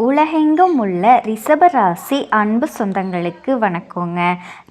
உலகெங்கும் உள்ள ரிஷபராசி அன்பு சொந்தங்களுக்கு வணக்கங்க.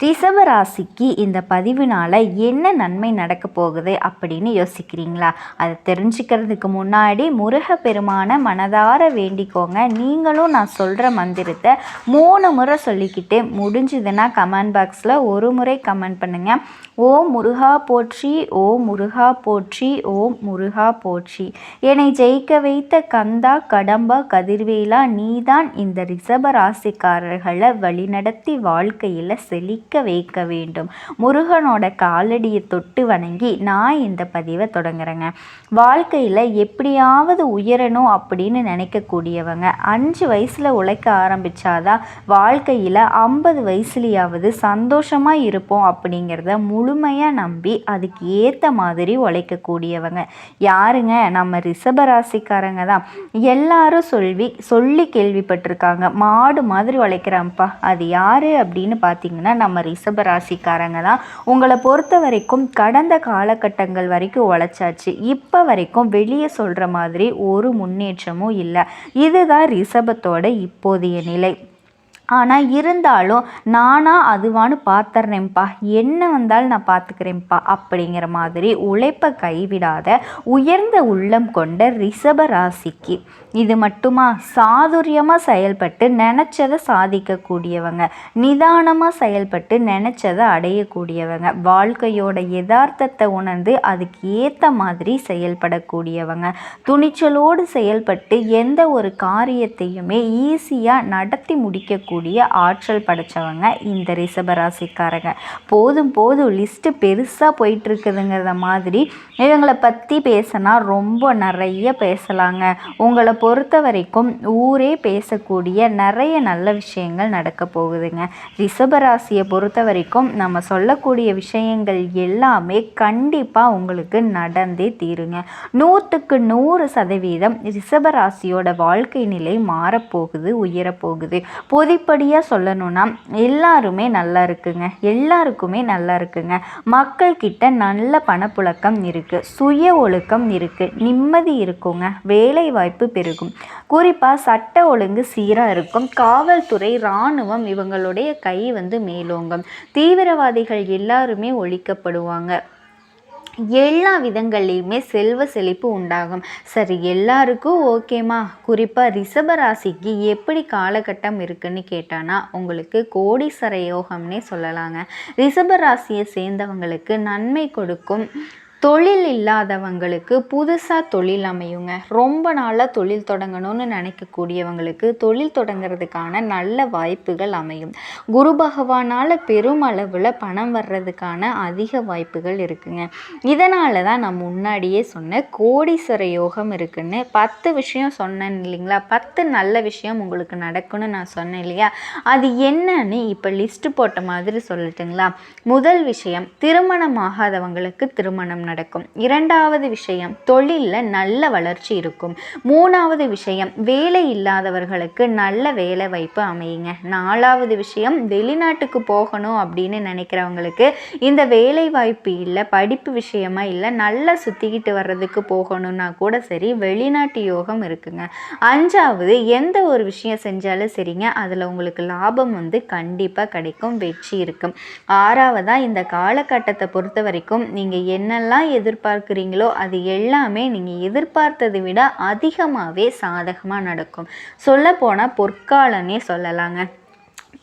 ரிஷபராசிக்கு இந்த பதிவுனால என்ன நன்மை நடக்க போகுது அப்படின்னு யோசிக்கிறீங்களா? அதை தெரிஞ்சுக்கிறதுக்கு முன்னாடி முருகப்பெருமான மனதார வேண்டிக்கோங்க. நீங்களும் நான் சொல்கிற மந்திரத்தை 3 முறை சொல்லிக்கிட்டு முடிஞ்சுதுன்னா கமெண்ட் பாக்ஸில் ஒரு முறை கமெண்ட் பண்ணுங்கள். ஓம் முருகா போற்றி, ஓம் முருகா போற்றி, ஓம் முருகா போற்றி. என்னை ஜெயிக்க வைத்த கந்தா கடம்பா கதிர்வேலா, நீதான் இந்த ரிஷப ராசிக்காரர்களை வழிநடத்தி வாழ்க்கையில் செழிக்க வைக்க வேண்டும். முருகனோட காலடியை தொட்டு வணங்கி நான் இந்த பதிவை தொடங்குறேங்க. வாழ்க்கையில் எப்படியாவது உயரணும் அப்படின்னு நினைக்கக்கூடியவங்க 5 வயசில் உழைக்க ஆரம்பித்தாதான் வாழ்க்கையில் 50 வயசுலையாவது சந்தோஷமாக இருப்போம் அப்படிங்கிறத முழுமையாக நம்பி அதுக்கு ஏற்ற மாதிரி உழைக்கக்கூடியவங்க யாருங்க? நம்ம ரிஷபராசிக்காரங்க தான். எல்லாரும் சொல்லி கேள்விப்பட்டிருக்காங்க, மாடு மாதிரி உழைக்கிறான்ப்பா. அது யாரு அப்படின்னு பார்த்தீங்கன்னா நம்ம ரிஷபராசிக்காரங்க தான். உங்களை பொறுத்த வரைக்கும் கடந்த காலகட்டங்கள் வரைக்கும் உழைச்சாச்சு. இப்போ வரைக்கும் வெளியே சொல்கிற மாதிரி ஒரு முன்னேற்றமும் இல்லை. இதுதான் ரிஷபத்தோட இப்போதைய நிலை. ஆனால் இருந்தாலும் நானா அதுவான்னு பார்த்துறேன்ப்பா, என்ன வந்தாலும் நான் பார்த்துக்கிறேன்ப்பா அப்படிங்கிற மாதிரி உழைப்பை கைவிடாத உயர்ந்த உள்ளம் கொண்ட ரிஷப ராசிக்கு இது மட்டுமா? சாதுரியமாக செயல்பட்டு நினச்சதை சாதிக்கக்கூடியவங்க, நிதானமாக செயல்பட்டு நினச்சதை அடையக்கூடியவங்க, வாழ்க்கையோட யதார்த்தத்தை உணர்ந்து அதுக்கு ஏற்ற மாதிரி செயல்படக்கூடியவங்க, துணிச்சலோடு செயல்பட்டு எந்த ஒரு காரியத்தையுமே ஈஸியாக நடத்தி முடிக்கக்கூடிய ஆற்றல் படைச்சவங்க இந்த ரிஷபராசிக்காரங்க. போதும் லிஸ்ட்டு பெருசாக போயிட்டுருக்குதுங்கிறத மாதிரி இவங்களை பற்றி பேசினா ரொம்ப நிறைய பேசலாங்க. உங்களை பொறுத்த வரைக்கும் ஊரே பேசக்கூடிய நிறைய நல்ல விஷயங்கள் நடக்க போகுதுங்க. ரிஷபராசியை பொறுத்த வரைக்கும் நம்ம சொல்லக்கூடிய விஷயங்கள் எல்லாமே கண்டிப்பாக உங்களுக்கு நடந்தே தீருங்க. 100க்கு 100% ரிஷபராசியோட வாழ்க்கை நிலை மாறப்போகுது, உயரப்போகுது. பொதுப்படியாக சொல்லணும்னா எல்லாருமே நல்லா இருக்குங்க, எல்லாருக்குமே நல்லா இருக்குங்க. மக்கள்கிட்ட நல்ல பணப்புழக்கம் இருக்குது, சுய ஒழுக்கம் இருக்குது, நிம்மதி இருக்குங்க, வேலை வாய்ப்பு பெருகும். குறிப்பாக சட்ட ஒழுங்கு சீராக இருக்கும். காவல்துறை, இராணுவம் இவங்களுடைய கை மேலோங்கும். தீவிரவாதிகள் எல்லாருமே ஒழிக்கப்படுவாங்க. எல்லா விதங்கள்லையுமே செல்வ செழிப்பு உண்டாகும். சரி, எல்லாருக்கும் ஓகேமா? குறிப்பாக ரிஷபராசிக்கு எப்படி காலகட்டம் இருக்குன்னு கேட்டானா உங்களுக்கு கோடீஸ்வர யோகம்னே சொல்லலாங்க. ரிஷபராசியை சேர்ந்தவங்களுக்கு நன்மை கொடுக்கும். தொழில் இல்லாதவங்களுக்கு புதுசாக தொழில் அமையுங்க. ரொம்ப நாளாக தொழில் தொடங்கணும்னு நினைக்கக்கூடியவங்களுக்கு தொழில் தொடங்கிறதுக்கான நல்ல வாய்ப்புகள் அமையும். குரு பகவானால் பெரும் அளவில் பணம் வர்றதுக்கான அதிக வாய்ப்புகள் இருக்குங்க. இதனால தான் நான் முன்னாடியே சொன்ன கோடீஸ்வர யோகம் இருக்குன்னு 10 விஷயம் சொன்னேன் இல்லைங்களா? 10 நல்ல விஷயம் உங்களுக்கு நடக்கும்னு நான் சொன்னேன் இல்லையா? அது என்னன்னு இப்போ லிஸ்ட்டு போட்ட மாதிரி சொல்லட்டுங்களா? முதல் விஷயம், திருமணம் ஆகாதவங்களுக்கு திருமணம் நடக்கும். 2வது விஷயம், தொழிலில் நல்ல வளர்ச்சி இருக்கும். 3வது விஷயம், வேலை இல்லாதவர்களுக்கு நல்ல வேலை வாய்ப்பு அமையுங்க. 4வது விஷயம், வெளிநாட்டுக்கு போகணும் அப்படின்னு நினைக்கிறவங்களுக்கு இந்த வேலை வாய்ப்பு இல்லை, படிப்பு விஷயமா இல்லை, நல்லா சுற்றிக்கிட்டு வர்றதுக்கு போகணும்னா கூட சரி, வெளிநாட்டு யோகம் இருக்குங்க. 5வது, எந்த ஒரு விஷயம் செஞ்சாலும் சரிங்க, அதில் உங்களுக்கு லாபம் கண்டிப்பாக கிடைக்கும், வெற்றி இருக்கும். 6வதா, இந்த காலகட்டத்தை பொறுத்த வரைக்கும் நீங்கள் என்னெல்லாம் எதிர்பார்க்குறீங்களோ அது எல்லாமே நீங்கள் எதிர்பார்த்ததை விட அதிகமாகவே சாதகமாக நடக்கும். சொல்லப்போனால் பொற்காலன்னே சொல்லலாங்க,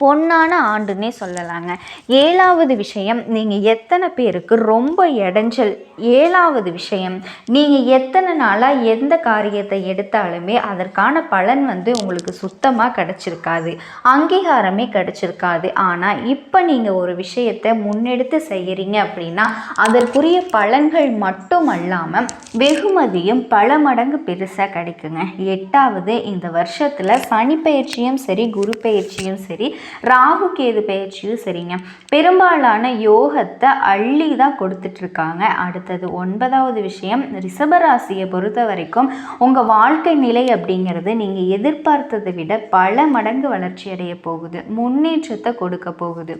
பொன்னான ஆண்டுன்னே சொல்லலாங்க. 7வது விஷயம், நீங்கள் எத்தனை பேருக்கு ரொம்ப இடைஞ்சல். 7வது விஷயம், நீங்கள் எத்தனை நாளாக எந்த காரியத்தை எடுத்தாலுமே அதற்கான பலன் உங்களுக்கு சுத்தமாக கிடச்சிருக்காது, அங்கீகாரமே கிடச்சிருக்காது. ஆனால் இப்போ நீங்கள் ஒரு விஷயத்தை முன்னெடுத்து செய்கிறீங்க அப்படின்னா அதற்குரிய பலன்கள் மட்டும் அல்லாமல் வெகுமதியும் பல மடங்கு பெருசாக கிடைக்குங்க. 8வது, இந்த வருஷத்தில் சனி பயிற்சியும் சரி, குரு பயிற்சியும் சரி, ராகு கேது பயிற்சியும் சரிங்க, பெரும்பாலான யோகத்தை அள்ளி தான் கொடுத்துட்ருக்காங்க. அடுத்தது 9வது விஷயம், ரிஷபராசியை பொறுத்த வரைக்கும் உங்கள் வாழ்க்கை நிலை அப்படிங்கிறது நீங்கள் எதிர்பார்த்ததை விட பல மடங்கு வளர்ச்சி அடைய போகுது, முன்னேற்றத்தை கொடுக்க போகுது.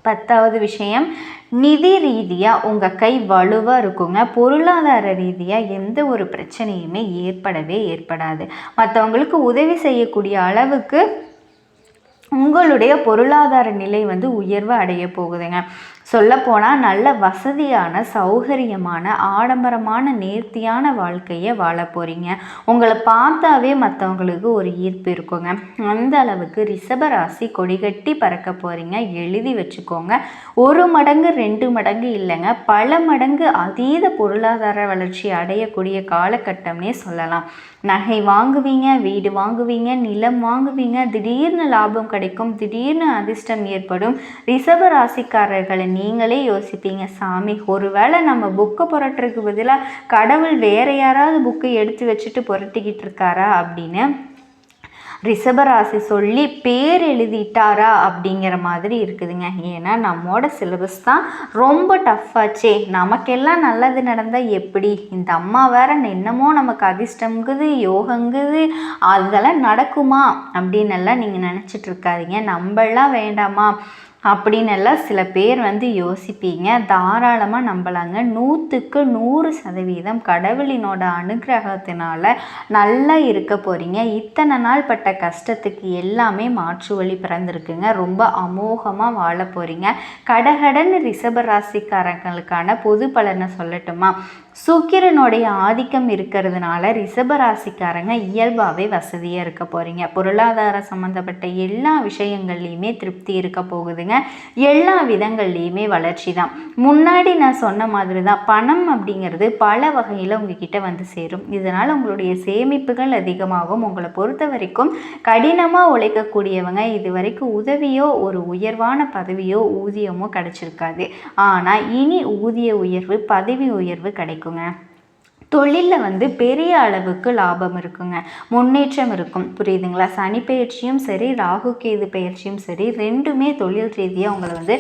10வது விஷயம், நிதி ரீதியாக உங்கள் கை வலுவாக இருக்குங்க. பொருளாதார ரீதியாக எந்த ஒரு பிரச்சனையுமே ஏற்படாது. மற்றவங்களுக்கு உதவி செய்யக்கூடிய அளவுக்கு உங்களுடைய பொருளாதார நிலை வந்து உயர்வு அடைய போகுதுங்க. சொல்லப்போனால் நல்ல வசதியான, சௌகரியமான, ஆடம்பரமான, நேர்த்தியான வாழ்க்கையை வாழ போகிறீங்க. உங்களை பார்த்தாவே மற்றவங்களுக்கு ஒரு ஈர்ப்பு இருக்குங்க. அந்த அளவுக்கு ரிஷபராசி கொடிகட்டி பறக்க போகிறீங்க. எழுதி வச்சுக்கோங்க. 1 மடங்கு 2 மடங்கு இல்லைங்க, பல மடங்கு அதீத பொருளாதார வளர்ச்சி அடையக்கூடிய காலகட்டம்னே சொல்லலாம். நகை வாங்குவீங்க, வீடு வாங்குவீங்க, நிலம் வாங்குவீங்க, திடீர்னு லாபம் கிடைக்கும், திடீர்னு அதிர்ஷ்டம் ஏற்படும். ரிஷப ராசிக்காரர்களை நீங்களே யோசிப்பீங்க, சாமி ஒருவேளை நம்ம புக்கை புரட்டுறதுக்கு பதிலாக கடவுள் வேற யாராவது புக்கை எடுத்து வச்சுட்டு புரட்டிக்கிட்டு இருக்காரா அப்படின்னு ரிஷபராசி சொல்லி பேர் எழுதிட்டாரா அப்படிங்கிற மாதிரி இருக்குதுங்க. ஏன்னா நம்மோட சிலபஸ் தான் ரொம்ப டஃப்பாச்சே. நமக்கெல்லாம் நல்லது நடந்தால் எப்படி, இந்த அம்மா வேற என்னமோ நமக்கு அதிர்ஷ்டங்குது, யோகங்குது, அதெல்லாம் நடக்குமா அப்படின்னு எல்லாம் நீங்கள் நினச்சிட்டு இருக்காதீங்க. நம்மளாம் வேண்டாமா அப்படின்னு எல்லாம் சில பேர் வந்து யோசிப்பீங்க. தாராளமாக நம்பலாங்க. 100க்கு 100% கடவுளினோட அனுகிரகத்தினால நல்லா இருக்க போகிறீங்க. இத்தனை நாள் பட்ட கஷ்டத்துக்கு எல்லாமே மாற்று வழி பிறந்திருக்குங்க. ரொம்ப அமோகமாக வாழ போகிறீங்க. கடகடன்னு ரிஷபராசிக்காரங்களுக்கான பொது பலனை சொல்லட்டுமா? சுக்கிரனுடைய ஆதிக்கம் இருக்கிறதுனால ரிஷபராசிக்காரங்க இயல்பாகவே வசதியாக இருக்க போகிறீங்க. பொருளாதார சம்மந்தப்பட்ட எல்லா விஷயங்கள்லையுமே திருப்தி இருக்க போகுதுங்க. எல்லா விதங்கள்லையுமே வளர்ச்சி தான். முன்னாடி நான் சொன்ன மாதிரி தான், பணம் அப்படிங்கிறது பல வகையில் உங்ககிட்ட வந்து சேரும். இதனால் உங்களுடைய சேமிப்புகள் அதிகமாகும். உங்களை பொறுத்த வரைக்கும் கடினமாக உழைக்கக்கூடியவங்க இது வரைக்கும் உதவியோ ஒரு உயர்வான பதவியோ ஊதியமோ கிடைச்சிருக்காது. ஆனால் இனி ஊதிய உயர்வு, பதவி உயர்வு கிடைக்கும். தொழிலில் வந்து பெரிய அளவுக்கு லாபம் இருக்குங்க, முன்னேற்றம் இருக்கும். புரியுதுங்களா? சனி பயிற்சியும் சரி, ராகு கேது பயிற்சியும் சரி, ரெண்டுமே தொழில் ரீதியாக உங்களை வந்து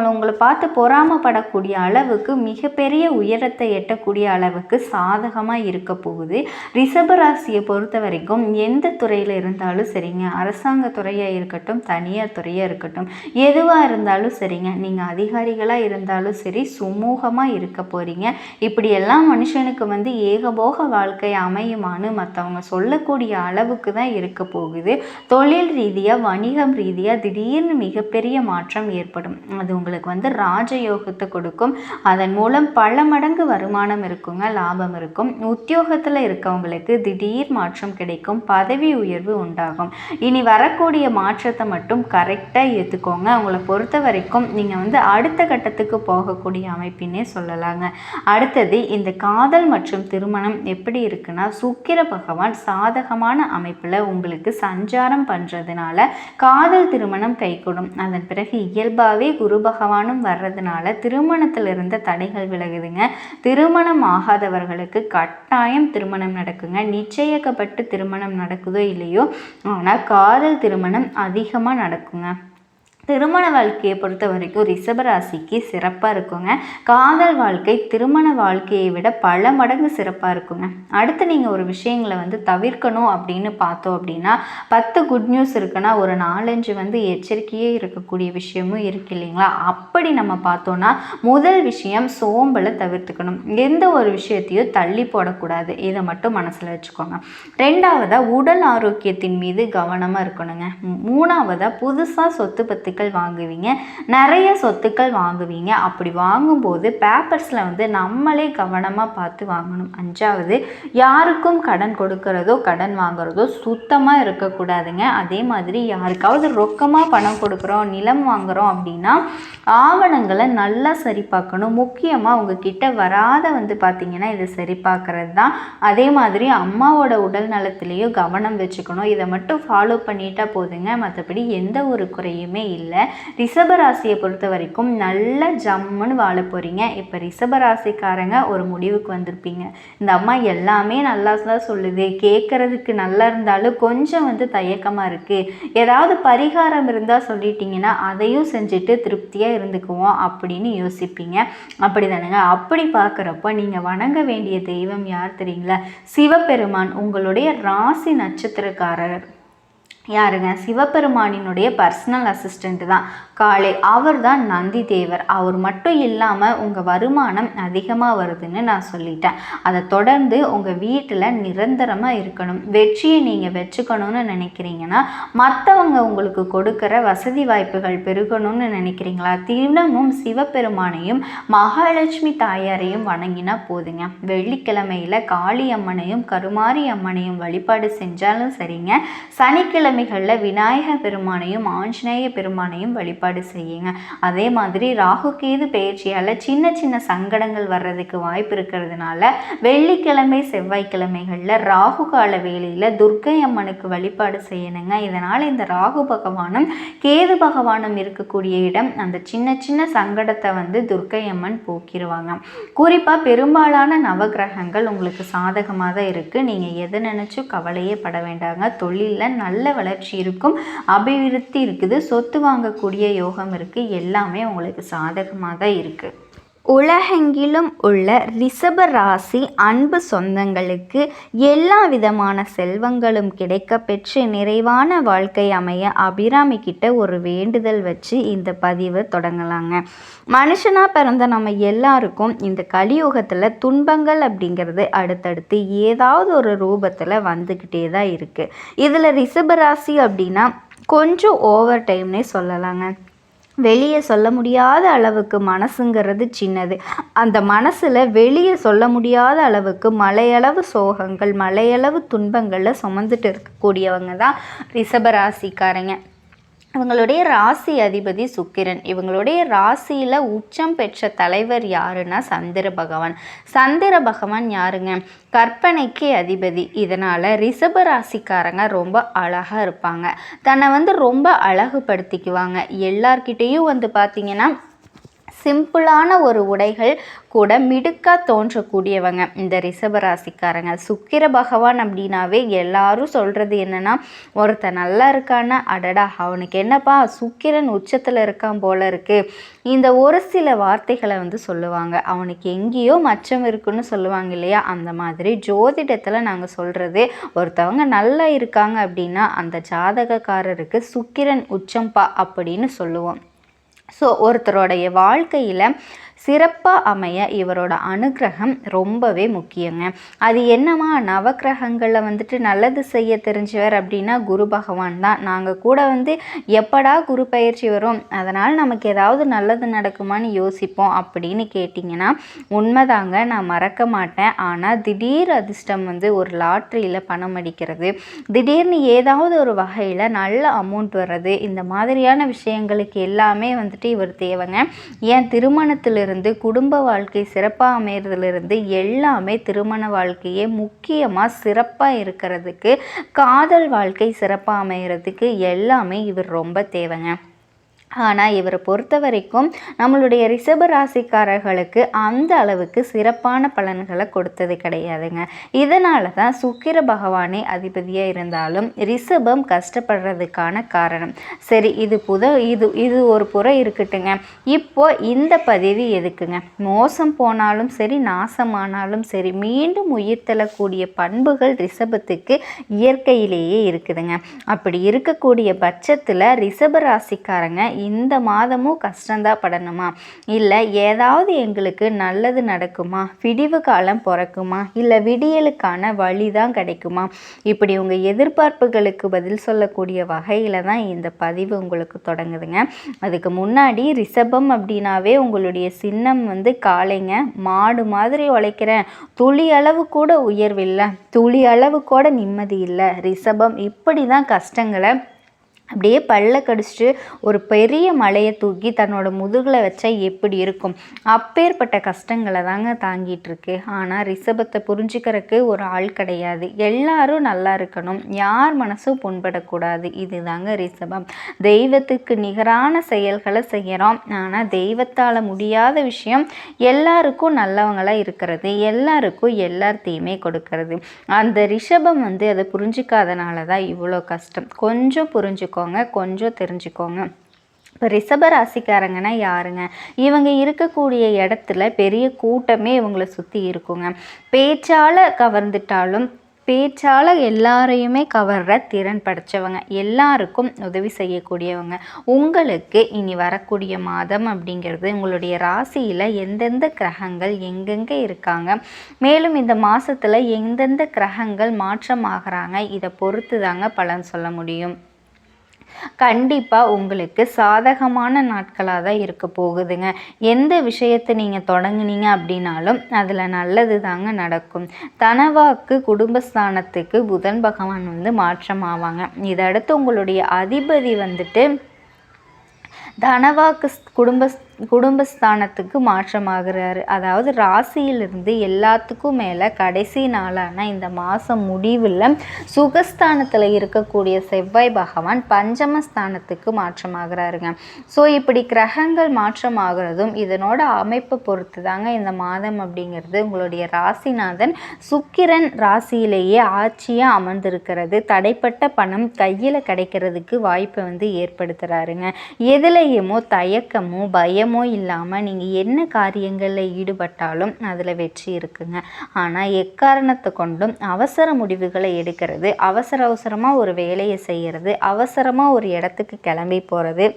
உங்களை பார்த்து பொறாமப்படக்கூடிய அளவுக்கு மிகப்பெரிய உயரத்தை எட்டக்கூடிய அளவுக்கு சாதகமாக இருக்க போகுது. ரிஷபராசியை பொறுத்த வரைக்கும் எந்த துறையில் இருந்தாலும் சரிங்க, அரசாங்க துறையாக இருக்கட்டும், தனியார் துறையாக இருக்கட்டும், எதுவாக இருந்தாலும் சரிங்க, நீங்கள் அதிகாரிகளாக இருந்தாலும் சரி, சுமூகமாக இருக்க போகிறீங்க. இப்படியெல்லாம் மனுஷனுக்கு வந்து ஏகபோக வாழ்க்கை அமையுமான்னு மற்றவங்க சொல்லக்கூடிய அளவுக்கு தான் இருக்க போகுது. தொழில் ரீதியாக, வணிகம் ரீதியாக திடீர்னு மிகப்பெரிய மாற்றம் ஏற்படும். அது உங்களுக்கு வந்து ராஜயோகத்தை கொடுக்கும். அதன் மூலம் பல மடங்கு வருமானம் இருக்குங்க, லாபம் இருக்கும். உத்தியோகத்தில் இருக்கவங்களுக்கு திடீர் மாற்றம் கிடைக்கும், பதவி உயர்வு உண்டாகும். இனி வரக்கூடிய மாற்றத்தை மட்டும் கரெக்டாக ஏற்றுக்கோங்க. உங்களை பொறுத்த வரைக்கும் நீங்கள் வந்து அடுத்த கட்டத்துக்கு போகக்கூடிய அமைப்பினே சொல்லலாங்க. அடுத்தது இந்த காதல் மற்றும் திருமணம் எப்படி இருக்குன்னா, சுக்கிர பகவான் சாதகமான அமைப்பில் உங்களுக்கு சஞ்சாரம் பண்ணுறதுனால காதல் திருமணம் கைகூடும். அதன் பிறகு இயல்பாகவே குரு பகவானும் வர்றதுனால திருமணத்தில் இருந்த தடைகள் விலகுதுங்க. திருமணம் ஆகாதவர்களுக்கு கட்டாயம் திருமணம் நடக்குங்க. நிச்சயிக்கப்பட்டு திருமணம் நடக்குதோ இல்லையோ, ஆனால் காதல் திருமணம் அதிகமாக நடக்குங்க. திருமண வாழ்க்கையை பொறுத்த வரைக்கும் ரிஷபராசிக்கு சிறப்பாக இருக்குங்க. காதல் வாழ்க்கை திருமண வாழ்க்கையை விட பல மடங்கு சிறப்பாக இருக்குங்க. அடுத்து நீங்கள் ஒரு விஷயங்களை வந்து தவிர்க்கணும் அப்படின்னு பார்த்தோம் அப்படின்னா, 10 குட் நியூஸ் இருக்குன்னா ஒரு 4-5 வந்து எச்சரிக்கையே இருக்கக்கூடிய விஷயமும் இருக்கு இல்லைங்களா? அப்படி நம்ம பார்த்தோன்னா, முதல் விஷயம் சோம்பலை தவிர்த்துக்கணும். எந்த ஒரு விஷயத்தையும் தள்ளி போடக்கூடாது. இதை மட்டும் மனசில் வச்சுக்கோங்க. 2வதாக உடல் ஆரோக்கியத்தின் மீது கவனமாக இருக்கணுங்க. 3வதாக புதுசாக சொத்து பத்து வாங்குவீங்க, நிறைய சொத்துக்கள் வாங்குவீங்க. அப்படி வாங்கும்போது பேப்பர்ஸில் வந்து நம்மளே கவனமாக பார்த்து வாங்கணும். 5வது, யாருக்கும் கடன் கொடுக்கறதோ கடன் வாங்குறதோ சுத்தமாக இருக்கக்கூடாதுங்க. அதே மாதிரி யாருக்காவது ரொக்கமாக பணம் கொடுக்குறோம், நிலம் வாங்குகிறோம் அப்படின்னா ஆவணங்களை நல்லா சரி பார்க்கணும். முக்கியமாக உங்ககிட்ட வராத வந்து பார்த்திங்கன்னா இதை சரி பார்க்குறது தான். அதே மாதிரி அம்மாவோட உடல் நலத்திலேயும் கவனம் வச்சுக்கணும். இதை மட்டும் ஃபாலோ பண்ணிட்டா போதுங்க, மற்றபடி எந்த ஒரு குறையுமே இல்லை. ரிஷபராசியை பொறுத்த வரைக்கும் நல்ல ஜம்முன்னு வாழ போகிறீங்க. இப்போ ரிஷபராசிக்காரங்க ஒரு முடிவுக்கு வந்திருப்பீங்க, இந்த அம்மா எல்லாமே நல்லா தான் சொல்லுது, கேட்குறதுக்கு நல்லா இருந்தாலும் கொஞ்சம் வந்து தயக்கமாக இருக்குது, ஏதாவது பரிகாரம் இருந்தால் சொல்லிட்டீங்கன்னா அதையும் செஞ்சுட்டு திருப்தியாக இருந்துக்குவோம் அப்படின்னு யோசிப்பீங்க. அப்படி தானுங்க. அப்படி பார்க்குறப்ப நீங்கள் வணங்க வேண்டிய தெய்வம் யார் தெரியுங்களா? சிவபெருமான். உங்களுடைய ராசி நட்சத்திரக்காரர். யாருங்க? சிவபெருமானினுடைய பர்சனல் அசிஸ்டண்ட் தான் காளை. அவர் தான் நந்தி தேவர். அவர் மட்டும் இல்லாமல் உங்கள் வருமானம் அதிகமாக வருதுன்னு நான் சொல்லிட்டேன். அதை தொடர்ந்து உங்கள் வீட்டில் நிரந்தரமாக இருக்கணும். வெற்றியை நீங்கள் வச்சுக்கணும்னு நினைக்கிறீங்கன்னா, மற்றவங்க உங்களுக்கு கொடுக்குற வசதி வாய்ப்புகள் பெருகணும்னு நினைக்கிறீங்களா? தினமும் சிவபெருமானையும் மகாலட்சுமி தாயாரையும் வணங்கினா போதுங்க. வெள்ளிக்கிழமையில் காளி அம்மனையும் கருமாரி அம்மனையும் வழிபாடு செஞ்சாலும் சரிங்க. சனிக்கிழமைகளில் விநாயக பெருமானையும் ஆஞ்சநேய பெருமானையும் வழிபாடு செய்யுங்க. அதே மாதிரி ராகு கேது பெயர்ச்சியால் சின்ன சின்ன சங்கடங்கள் வர்றதுக்கு வாய்ப்பு இருக்கிறதுனால வெள்ளிக்கிழமை செவ்வாய்க்கிழமைகளில் ராகு கால வேளையில் துர்க்கை அம்மனுக்கு வழிபாடு செய்யணுங்க. இதனால் இந்த ராகு பகவானும் கேது பகவானும் இருக்கக்கூடிய இடம் அந்த சின்ன சின்ன சங்கடத்தை துர்க்கை அம்மன் போக்கிடுவாங்க. குறிப்பாக பெரும்பாலான நவகிரகங்கள் உங்களுக்கு சாதகமாக தான் இருக்குது. நீங்கள் எதை நினச்சும் கவலையே பட வேண்டாங்க. தொழிலில் நல்ல வளர்ச்சி இருக்கும், அபிவிருத்தி இருக்குது, சொத்து வாங்கக்கூடிய யோகம் இருக்குது. எல்லாமே உங்களுக்கு சாதகமாக தான் இருக்குது. உலகெங்கிலும் உள்ள ரிஷப ராசி அன்பு சொந்தங்களுக்கு எல்லா விதமான செல்வங்களும் கிடைக்க பெற்று நிறைவான வாழ்க்கை அமைய அபிராமி கிட்ட ஒரு வேண்டுதல் வச்சு இந்த பதிவை தொடங்கலாங்க. மனுஷனாக பிறந்த நம்ம எல்லாருக்கும் இந்த கலியுகத்தில் துன்பங்கள் அப்படிங்கிறது அடுத்தடுத்து ஏதாவது ஒரு ரூபத்தில் வந்துக்கிட்டே தான் இருக்குது. இதில் ரிஷபராசி அப்படின்னா கொஞ்சம் ஓவர் டைம்னே சொல்லலாங்க. வெளியே சொல்ல முடியாத அளவுக்கு மனசுங்கிறது சின்னது. அந்த மனசில் வெளியே சொல்ல முடியாத அளவுக்கு மலையளவு சோகங்கள், மலையளவு துன்பங்களில் சுமந்துட்டு இருக்கக்கூடியவங்க தான் ரிஷபராசிக்காரங்க. இவங்களுடைய ராசி அதிபதி சுக்கிரன். இவங்களுடைய ராசியில் உச்சம் பெற்ற தலைவர் யாருன்னா சந்திர பகவான். சந்திர பகவான் யாருங்க? கற்பனைக்கு அதிபதி. இதனால் ரிஷப ராசிக்காரங்க ரொம்ப அழகாக இருப்பாங்க. தன்னை ரொம்ப அழகுபடுத்திக்குவாங்க. எல்லார்கிட்டேயும் பார்த்திங்கன்னா சிம்பிளான ஒரு உடைகள் கூட மிடுக்காக தோன்றக்கூடியவங்க இந்த ரிஷபராசிக்காரங்க. சுக்கிர பகவான் அப்படின்னாவே எல்லாரும் சொல்கிறது என்னென்னா, ஒருத்தன் நல்லா இருக்கான்னா அடடா அவனுக்கு என்னப்பா சுக்கிரன் உச்சத்தில் இருக்கான் போல இருக்குது. இந்த ஒரு சில வார்த்தைகளை சொல்லுவாங்க. அவனுக்கு எங்கேயோ மச்சம் இருக்குன்னு சொல்லுவாங்க இல்லையா? அந்த மாதிரி ஜோதிடத்தில் நாங்கள் சொல்கிறது, ஒருத்தவங்க நல்லா இருக்காங்க அப்படின்னா அந்த ஜாதகக்காரருக்கு சுக்கிரன் உச்சம்பா அப்படின்னு சொல்லுவோம். ஸோ ஒருத்தருடைய வாழ்க்கையில் சிறப்பாக அமைய இவரோட அனுகிரகம் ரொம்பவே முக்கியங்க. அது என்னமா நவக்கிரகங்களில் நல்லது செய்ய தெரிஞ்சவர் அப்படின்னா குரு பகவான் தான். நாங்கள் கூட எப்படா குரு பயிற்சி வரும், அதனால் நமக்கு ஏதாவது நல்லது நடக்குமான்னு யோசிப்போம் அப்படின்னு கேட்டிங்கன்னா உண்மைதாங்க, நான் மறக்க மாட்டேன். ஆனால் திடீர் அதிர்ஷ்டம் ஒரு லாட்ரியில் பணம் அடிக்கிறது, திடீர்னு ஏதாவது ஒரு வகையில் நல்ல அமௌண்ட் வர்றது, இந்த மாதிரியான விஷயங்களுக்கு எல்லாமே இவர் தேவைங்க. ஏன் திருமணத்திலிருந்து குடும்ப வாழ்க்கை சிறப்பாக அமையறதுலேருந்து எல்லாமே திருமண வாழ்க்கையே முக்கியமாக சிறப்பாக இருக்கிறதுக்கு, காதல் வாழ்க்கை சிறப்பாக அமையறதுக்கு எல்லாமே இவர் ரொம்ப தேவைங்க. ஆனால் இவரை பொறுத்த வரைக்கும் நம்மளுடைய ரிஷப ராசிக்காரர்களுக்கு அந்த அளவுக்கு சிறப்பான பலன்களை கொடுத்தது கிடையாதுங்க. இதனால தான் சுக்கிர பகவானே அதிபதியாக இருந்தாலும் ரிஷபம் கஷ்டப்படுறதுக்கான காரணம். சரி, இது ஒரு புறம் இருக்கட்டுங்க. இப்போ இந்த பதிவு எதுக்குங்க? மோசம் போனாலும் சரி, நாசமானாலும் சரி, மீண்டும் உயிர் தள்ளக்கூடிய பண்புகள் ரிஷபத்துக்கு இயற்கையிலேயே இருக்குதுங்க. அப்படி இருக்கக்கூடிய பட்சத்தில் ரிஷப ராசிக்காரங்க இந்த மாதமும் கஷ்டந்தான் படணுமா, இல்லை ஏதாவது எங்களுக்கு நல்லது நடக்குமா, விடிவு காலம் பிறக்குமா, இல்லை விடியலுக்கான வழி தான் கிடைக்குமா, இப்படி உங்கள் எதிர்பார்ப்புகளுக்கு பதில் சொல்லக்கூடிய வகையில் தான் இந்த பதிவு உங்களுக்கு தொடங்குதுங்க. அதுக்கு முன்னாடி ரிஷபம் அப்படின்னாவே உங்களுடைய சின்னம் காளைங்க. மாடு மாதிரி உழைக்கிறேன், துளி அளவு கூட உயர்வில்லை, துளி அளவு கூட நிம்மதி இல்லை, ரிஷபம் இப்படி தான் கஷ்டங்களை அப்படியே பல்ல கடிச்சிட்டு ஒரு பெரிய மலையை தூக்கி தன்னோட முதுகில் வச்சா எப்படி இருக்கும், அப்பேற்பட்ட கஷ்டங்களை தாங்க தாங்கிட்டு இருக்கு. ஆனால் ரிஷபத்தை புரிஞ்சுக்கிறதுக்கு ஒரு ஆள் கிடையாது. எல்லாரும் நல்லா இருக்கணும், யார் மனசும் புண்படக்கூடாது, இதுதாங்க ரிஷபம். தெய்வத்துக்கு நிகரான செயல்களை செய்கிறோம். ஆனால் தெய்வத்தால் முடியாத விஷயம் எல்லாருக்கும் நல்லவங்களாக இருக்கிறது, எல்லாருக்கும் எல்லாத்தையுமே கொடுக்கறது. அந்த ரிஷபம் அதை புரிஞ்சிக்காதனால தான் இவ்வளோ கஷ்டம். கொஞ்சம் புரிஞ்சுக்கோங்க, கொஞ்சம் தெரிஞ்சுக்கோங்க. இப்போ ரிஷப ராசிக்காரங்கன்னா யாருங்க? இவங்க இருக்கக்கூடிய இடத்துல பெரிய கூட்டமே இவங்களை சுற்றி இருக்குங்க. பேச்சால் கவர்ந்துட்டாலும் பேச்சால் எல்லாரையுமே கவர்ற திறன் படைச்சவங்க, எல்லாருக்கும் உதவி செய்யக்கூடியவங்க. உங்களுக்கு இனி வரக்கூடிய மாதம் அப்படிங்கிறது உங்களுடைய ராசியில் எந்தெந்த கிரகங்கள் எங்கெங்கே இருக்காங்க, மேலும் இந்த மாதத்தில் எந்தெந்த கிரகங்கள் மாற்றமாகறாங்க, இதை பொறுத்து தாங்க பலன் சொல்ல முடியும். கண்டிப்பாக உங்களுக்கு சாதகமான நாட்களாக தான் இருக்க போகுதுங்க. எந்த விஷயத்தை நீங்கள் தொடங்குனீங்க அப்படின்னாலும் அதில் நல்லது தாங்க நடக்கும். தனவாக்கு குடும்பஸ்தானத்துக்கு புதன் பகவான் மாற்றமாவாங்க. இதடுத்து உங்களுடைய அதிபதி தனவாக்கு குடும்பஸ்தானத்துக்கு மாற்றமாகிறாரு. அதாவது ராசியிலிருந்து எல்லாத்துக்கும் மேலே கடைசி நாளான இந்த மாதம் முடிவில் சுகஸ்தானத்தில் இருக்கக்கூடிய செவ்வாய் பகவான் பஞ்சமஸ்தானத்துக்கு மாற்றமாகிறாருங்க. ஸோ இப்படி கிரகங்கள் மாற்றமாகிறதும் இதனோட அமைப்பை பொறுத்து தாங்க இந்த மாதம் அப்படிங்கிறது. உங்களுடைய ராசிநாதன் சுக்கிரன் ராசியிலேயே ஆட்சியாக அமர்ந்திருக்கிறது. தடைப்பட்ட பணம் கையில் கிடைக்கிறதுக்கு வாய்ப்பை ஏற்படுத்துகிறாருங்க. எதுலேயுமோ தயக்கமோ பயம் இல்லாமல் நீங்கள் என்ன காரியங்களில் ஈடுபட்டாலும் அதில் வெற்றி இருக்குங்க. ஆனால் எக்காரணத்தை கொண்டும் அவசர முடிவுகளை எடுக்கிறது, அவசரமாக ஒரு வேலையை செய்கிறது, அவசரமாக ஒரு இடத்துக்கு கிளம்பி போகிறது,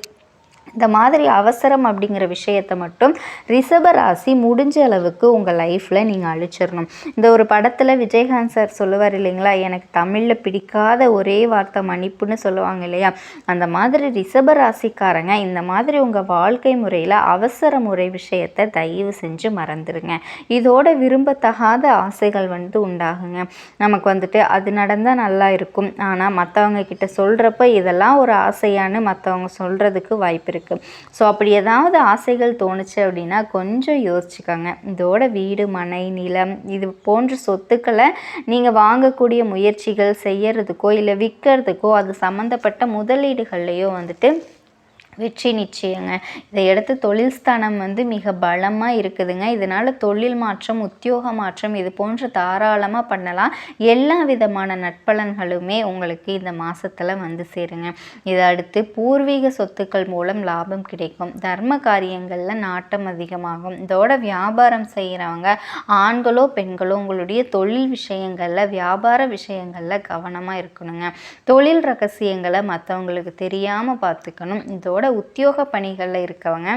இந்த மாதிரி அவசரம் அப்படிங்கிற விஷயத்தை மட்டும் ரிஷபராசி முடிஞ்ச அளவுக்கு உங்கள் லைஃப்பில் நீங்கள் அழிச்சிடணும். இந்த ஒரு படத்தில் விஜயகாந்த் சார் சொல்லுவார் இல்லைங்களா, எனக்கு தமிழில் பிடிக்காத ஒரே வார்த்தை மன்னிப்புன்னு சொல்லுவாங்க இல்லையா, அந்த மாதிரி ரிஷபராசிக்காரங்க இந்த மாதிரி உங்கள் வாழ்க்கை முறையில் அவசர முறை விஷயத்தை தயவு செஞ்சு மறந்துடுங்க. இதோட விரும்பத்தகாத ஆசைகள் உண்டாகுங்க. நமக்கு அது நடந்தால் நல்லா இருக்கும், ஆனால் மற்றவங்க கிட்ட சொல்கிறப்ப இதெல்லாம் ஒரு ஆசையான்னு மற்றவங்க சொல்கிறதுக்கு வாய்ப்பு இருக்குது. ஸோ அப்படி ஏதாவது ஆசைகள் தோணுச்சு அப்படின்னா கொஞ்சம் யோசிச்சுக்கோங்க. இதோட வீடு மனை நிலம் இது போன்ற சொத்துக்களை நீங்கள் வாங்கக்கூடிய முயற்சிகள் செய்யறதுக்கோ இல்லை விற்கிறதுக்கோ அது சம்மந்தப்பட்ட முதலீடுகள்லையோ வெற்றி நிச்சயங்க. இதை எடுத்து தொழில் ஸ்தானம் மிக பலமாக இருக்குதுங்க. இதனால் தொழில் மாற்றம் உத்தியோக மாற்றம் இது போன்ற தாராளமாக பண்ணலாம். எல்லா விதமான நற்பலன்களுமே உங்களுக்கு இந்த மாதத்தில் சேருங்க. இதை அடுத்து பூர்வீக சொத்துக்கள் மூலம் லாபம் கிடைக்கும். தர்ம காரியங்களில் நாட்டம் அதிகமாகும். இதோட வியாபாரம் செய்கிறவங்க ஆண்களோ பெண்களோ உங்களுடைய தொழில் விஷயங்களில் வியாபார விஷயங்களில் கவனமாக இருக்கணுங்க. தொழில் ரகசியங்களை மற்றவங்களுக்கு தெரியாமல் பார்த்துக்கணும். இதோட உத்தியோக பணிகளில் இருக்கவங்க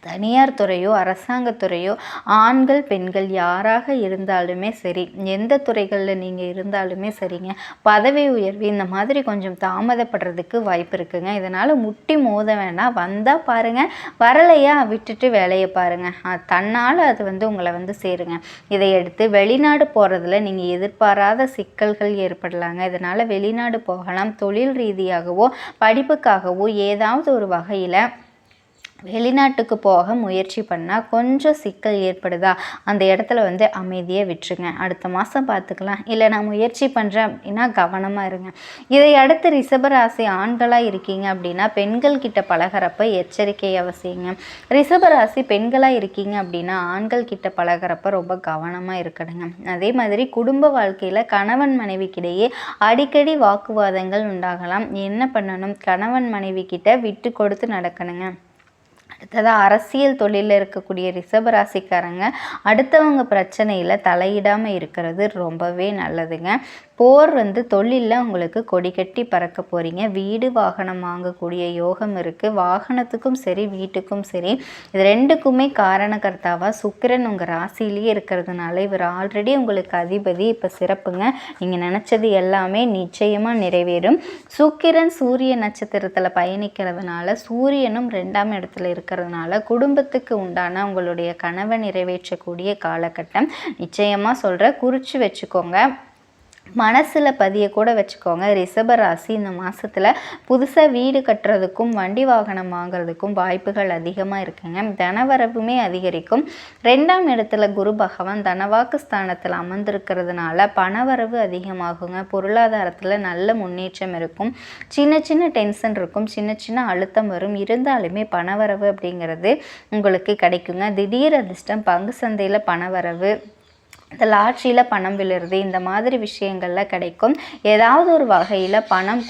தனியார் துறையோ அரசாங்கத்துறையோ ஆண்கள் பெண்கள் யாராக இருந்தாலுமே சரி, எந்த துறைகளில் நீங்கள் இருந்தாலுமே சரிங்க, பதவி உயர்வு இந்த மாதிரி கொஞ்சம் தாமதப்படுறதுக்கு வாய்ப்பு இருக்குங்க. இதனால் முட்டி மோத வேண்டாம். வந்தால் பாருங்கள், வரலையா விட்டுட்டு வேலையை பாருங்கள், தன்னால் அது உங்களை சேருங்க. இதை எடுத்து வெளிநாடு போகிறதுல நீங்கள் எதிர்பாராத சிக்கல்கள் ஏற்படலாங்க. இதனால் வெளிநாடு போகலாம். தொழில் ரீதியாகவோ படிப்புக்காகவோ ஏதாவது ஒரு வகையில் வெளிநாட்டுக்கு போக முயற்சி பண்ணால் கொஞ்சம் சிக்கல் ஏற்படுதா, அந்த இடத்துல அமைதியை விட்டுருங்க. அடுத்த மாதம் பார்த்துக்கலாம், இல்லை நான் முயற்சி பண்ணுறேன் அப்படின்னா கவனமாக இருங்க. இதை அடுத்து ரிஷபராசி ஆண்களாக இருக்கீங்க அப்படின்னா பெண்கள் கிட்ட பழகிறப்ப எச்சரிக்கை அவசியங்க. ரிஷபராசி பெண்களாக இருக்கீங்க அப்படின்னா ஆண்கள் கிட்ட பழகிறப்ப ரொம்ப கவனமாக இருக்கணுங்க. அதே மாதிரி குடும்ப வாழ்க்கையில் கணவன் மனைவிக்கிடையே அடிக்கடி வாக்குவாதங்கள் உண்டாகலாம். என்ன பண்ணணும், கணவன் மனைவி கிட்ட விட்டு கொடுத்து நடக்கணுங்க. அடுத்ததாக அரசியல் தொழிலில் இருக்கக்கூடிய ரிஷபராசிக்காரங்க அடுத்தவங்க பிரச்சனையில் தலையிடாமல் இருக்கிறது ரொம்பவே நல்லதுங்க. போர் தொழிலில் உங்களுக்கு கொடி கட்டி பறக்க போகிறீங்க. வீடு வாகனம் வாங்கக்கூடிய யோகம் இருக்குது. வாகனத்துக்கும் சரி வீட்டுக்கும் சரி இது ரெண்டுக்குமே காரணகர்த்தாவாக சுக்கிரன் உங்கள் ராசியிலேயே இருக்கிறதுனால இவர் ஆல்ரெடி உங்களுக்கு அதிபதி. இப்போ சிறப்புங்க, நீங்கள் நினச்சது எல்லாமே நிச்சயமாக நிறைவேறும். சுக்கிரன் சூரிய நட்சத்திரத்தில் பயணிக்கிறதுனால சூரியனும் 2ஆம் இடத்துல இருக்கிறதுனால குடும்பத்துக்கு உண்டான உங்களுடைய கனவை நிறைவேற்றக்கூடிய காலகட்டம். நிச்சயமாக சொல்கிற குறித்து வச்சுக்கோங்க, மனசில் பதிய கூட வச்சுக்கோங்க. ரிஷபராசி இந்த மாதத்தில் புதுசாக வீடு கட்டுறதுக்கும் வண்டி வாகனம் வாங்குறதுக்கும் வாய்ப்புகள் அதிகமாக இருக்குங்க. தனவரவுமே அதிகரிக்கும். 2ஆம் இடத்துல குரு பகவான் தனவாக்கு ஸ்தானத்தில் அமர்ந்திருக்கிறதுனால பணவரவு அதிகமாகுங்க. பொருளாதாரத்தில் நல்ல முன்னேற்றம் இருக்கும். சின்ன சின்ன டென்ஷன் இருக்கும், சின்ன சின்ன அழுத்தம் வரும். இருந்தாலுமே பணவரவு அப்படிங்கிறது உங்களுக்கு கிடைக்குங்க. திடீர் அதிர்ஷ்டம், பங்கு சந்தையில் பணவரவு, இந்த லாட்ரியில் பணம் விழுறது, இந்த மாதிரி விஷயங்களில் கிடைக்கும். ஏதாவது ஒரு வகையில் பணம்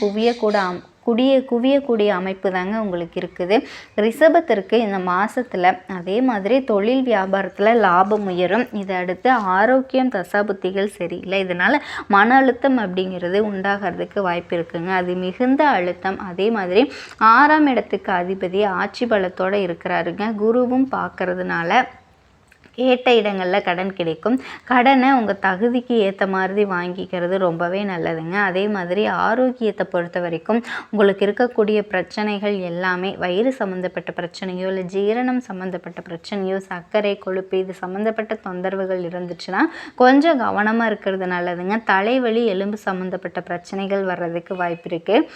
குவியக்கூடிய அமைப்பு தாங்க உங்களுக்கு இருக்குது. ரிஷபத்திற்கு இந்த மாதத்தில் அதே மாதிரி தொழில் வியாபாரத்தில் லாபம் உயரும். இதை அடுத்து ஆரோக்கியம் தசாபுத்திகள் சரியில்லை, இதனால் மன அழுத்தம் அப்படிங்கிறது உண்டாகிறதுக்கு வாய்ப்பு இருக்குங்க. அது மிகுந்த அழுத்தம். அதே மாதிரி 6ஆம் இடத்துக்கு அதிபதி ஆட்சி பலத்தோடு இருக்கிறாருங்க. குருவும் பார்க்கறதுனால கேட்ட இடங்களில் கடன் கிடைக்கும். கடனை உங்கள் தகுதிக்கு ஏற்ற மாதிரி வாங்கிக்கிறது ரொம்பவே நல்லதுங்க. அதே மாதிரி ஆரோக்கியத்தை பொறுத்த வரைக்கும் உங்களுக்கு இருக்கக்கூடிய பிரச்சனைகள் எல்லாமே வயிறு சம்மந்தப்பட்ட பிரச்சனையோ இல்லை ஜீரணம் சம்மந்தப்பட்ட பிரச்சனையோ சர்க்கரை கொழுப்பு இது சம்மந்தப்பட்ட தொந்தரவுகள் இருந்துச்சுன்னா கொஞ்சம் கவனமாக இருக்கிறது நல்லதுங்க. தலைவலி எலும்பு சம்மந்தப்பட்ட பிரச்சனைகள் வர்றதுக்கு வாய்ப்பு இருக்குது.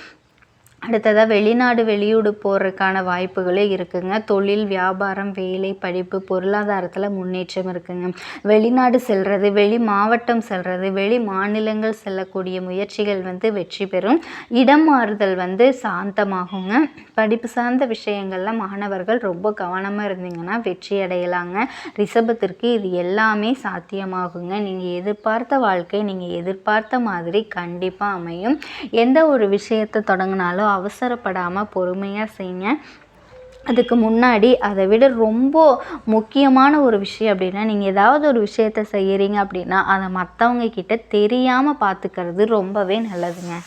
அடுத்ததாக வெளிநாடு வெளியூடு போகிறதுக்கான வாய்ப்புகளே இருக்குங்க. தொழில் வியாபாரம் வேலை படிப்பு பொருளாதாரத்தில் முன்னேற்றம் இருக்குங்க. வெளிநாடு செல்வது வெளி மாவட்டம் செல்வது வெளி மாநிலங்கள் செல்லக்கூடிய முயற்சிகள் வெற்றி பெறும். இடம் மாறுதல் சாந்தமாகுங்க. படிப்பு சார்ந்த விஷயங்களில் மாணவர்கள் ரொம்ப கவனமாக இருந்தீங்கன்னா வெற்றி அடையலாங்க. ரிஷபத்திற்கு இது எல்லாமே சாத்தியமாகுங்க. நீங்கள் எதிர்பார்த்த வாழ்க்கை நீங்கள் எதிர்பார்த்த மாதிரி கண்டிப்பாக அமையும். எந்த ஒரு விஷயத்தை தொடங்கினாலும் அவசரப்படாமல் பொறுமையாக செய்யுங்க. அதுக்கு முன்னாடி அதை விட ரொம்ப முக்கியமான ஒரு விஷயம் அப்படின்னா நீங்கள் ஏதாவது ஒரு விஷயத்தை செய்கிறீங்க அப்படின்னா அதை மற்றவங்க கிட்ட தெரியாமல் பார்த்துக்கிறது ரொம்பவே நல்லதுங்க.